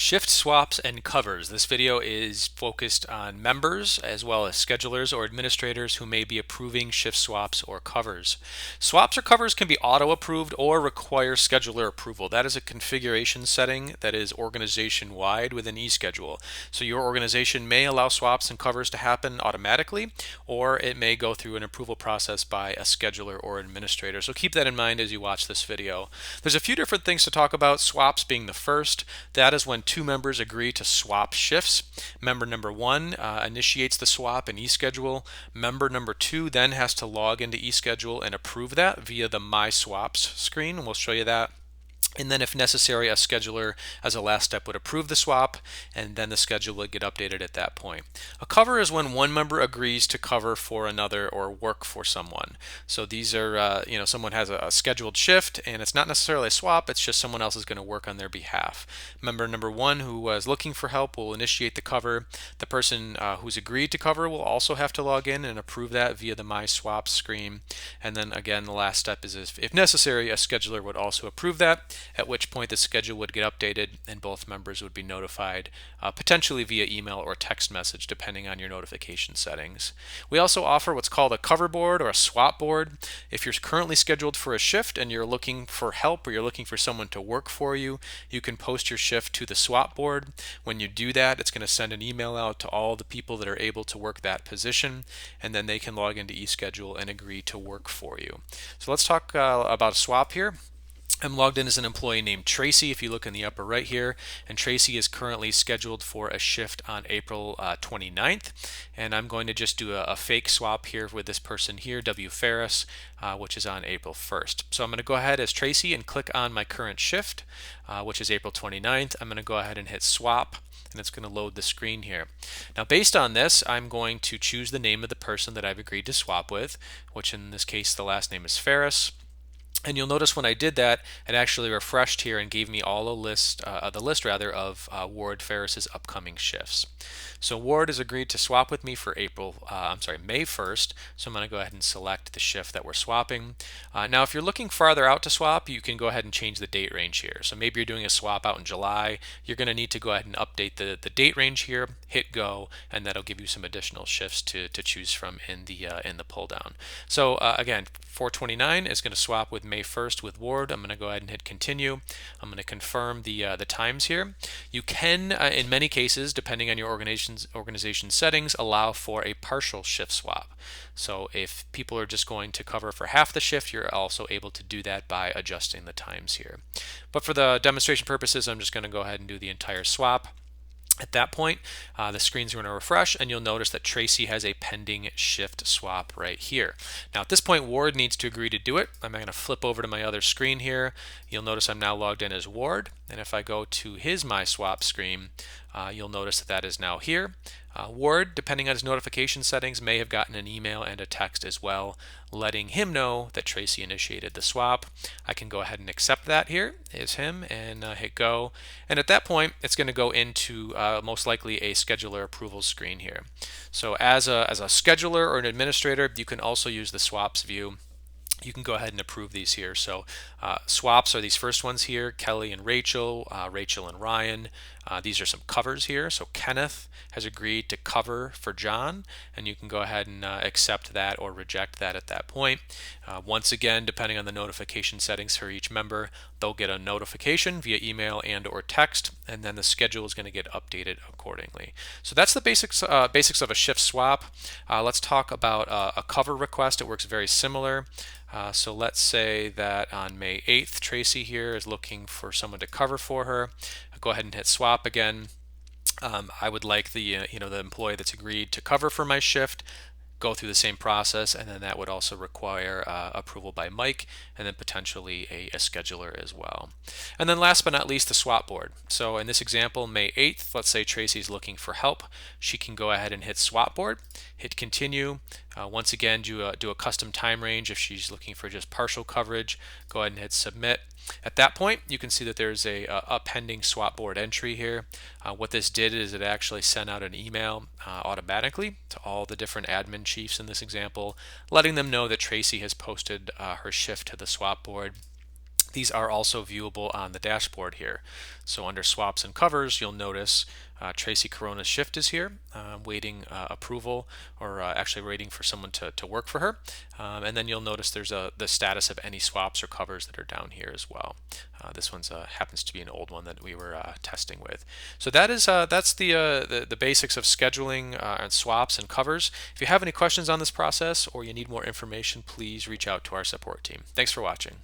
Shift swaps and covers. This video is focused on members as well as schedulers or administrators who may be approving shift swaps or covers. Swaps or covers can be auto-approved or require scheduler approval. That is a configuration setting that is organization-wide within eSchedule. So your organization may allow swaps and covers to happen automatically, or it may go through an approval process by a scheduler or administrator. So keep that in mind as you watch this video. There's a few different things to talk about, swaps being the first. That is when two members agree to swap shifts. Member number one initiates the swap in eSchedule. Member number two then has to log into eSchedule and approve that via the My Swaps screen. We'll show you that. And then if necessary, a scheduler as a last step would approve the swap, and then the schedule would get updated at that point. A cover is when one member agrees to cover for another or work for someone. So these are, someone has a scheduled shift, and it's not necessarily a swap, it's just someone else is going to work on their behalf. Member number one who was looking for help will initiate the cover. The person who's agreed to cover will also have to log in and approve that via the My Swaps screen. And then again, the last step is if necessary, a scheduler would also approve that, at which point the schedule would get updated and both members would be notified, potentially via email or text message, depending on your notification settings. We also offer what's called a cover board or a swap board. If you're currently scheduled for a shift and you're looking for help or you're looking for someone to work for you, you can post your shift to the swap board. When you do that, it's going to send an email out to all the people that are able to work that position, and then they can log into eSchedule and agree to work for you. So let's talk about a swap here. I'm logged in as an employee named Tracy, if you look in the upper right here, and Tracy is currently scheduled for a shift on April 29th, and I'm going to just do a fake swap here with this person here, W. Ferris, which is on April 1st. So I'm going to go ahead as Tracy and click on my current shift, which is April 29th. I'm going to go ahead and hit swap, and it's going to load the screen here. Now based on this, I'm going to choose the name of the person that I've agreed to swap with, which in this case the last name is Ferris. And you'll notice when I did that, it actually refreshed here and gave me all the list of Ward Ferris's upcoming shifts. So Ward has agreed to swap with me for May 1st. So I'm going to go ahead and select the shift that we're swapping. Now, if you're looking farther out to swap, you can go ahead and change the date range here. So maybe you're doing a swap out in July. You're going to need to go ahead and update the date range here. Hit go, and that'll give you some additional shifts to choose from in the pull down. So again, 429 is going to swap with May 1st with Ward. I'm going to go ahead and hit continue. I'm going to confirm the times here. You can, in many cases, depending on your organization settings, allow for a partial shift swap. So if people are just going to cover for half the shift, you're also able to do that by adjusting the times here. But for the demonstration purposes, I'm just going to go ahead and do the entire swap. At that point, the screen's going to refresh, and you'll notice that Tracy has a pending shift swap right here. Now at this point, Ward needs to agree to do it. I'm going to flip over to my other screen here. You'll notice I'm now logged in as Ward, and if I go to his My Swap screen, you'll notice that is now here. Ward, depending on his notification settings, may have gotten an email and a text as well, letting him know that Tracy initiated the swap. I can go ahead and accept that here, is him, and hit go. And at that point, it's going to go into most likely a scheduler approval screen here. So as a scheduler or an administrator, you can also use the swaps view. You can go ahead and approve these here. So swaps are these first ones here, Kelly and Rachel, Rachel and Ryan. These are some covers here. So Kenneth has agreed to cover for John, and you can go ahead and accept that or reject that at that point. Once again, depending on the notification settings for each member, they'll get a notification via email and or text, and then the schedule is going to get updated accordingly. So that's the basics of a shift swap. Let's talk about a cover request. It works very similar. So let's say that on May 8th, Tracy here is looking for someone to cover for her. I'll go ahead and hit swap again. I would like the employee that's agreed to cover for my shift go through the same process, and then that would also require approval by Mike, and then potentially a scheduler as well. And then last but not least, the swap board. So in this example, May 8th, let's say Tracy's looking for help. She can go ahead and hit swap board, hit continue. Once again, do a custom time range. If she's looking for just partial coverage, go ahead and hit submit. At that point, you can see that there's a pending swap board entry here. What this did is it actually sent out an email automatically to all the different admin chiefs in this example, letting them know that Tracy has posted her shift to the swap board. These are also viewable on the dashboard here. So under swaps and covers, you'll notice Tracy Corona's shift is here, waiting approval, or actually waiting for someone to work for her. And then you'll notice there's the status of any swaps or covers that are down here as well. This one's happens to be an old one that we were testing with. So that's the basics of scheduling and swaps and covers. If you have any questions on this process or you need more information, please reach out to our support team. Thanks for watching.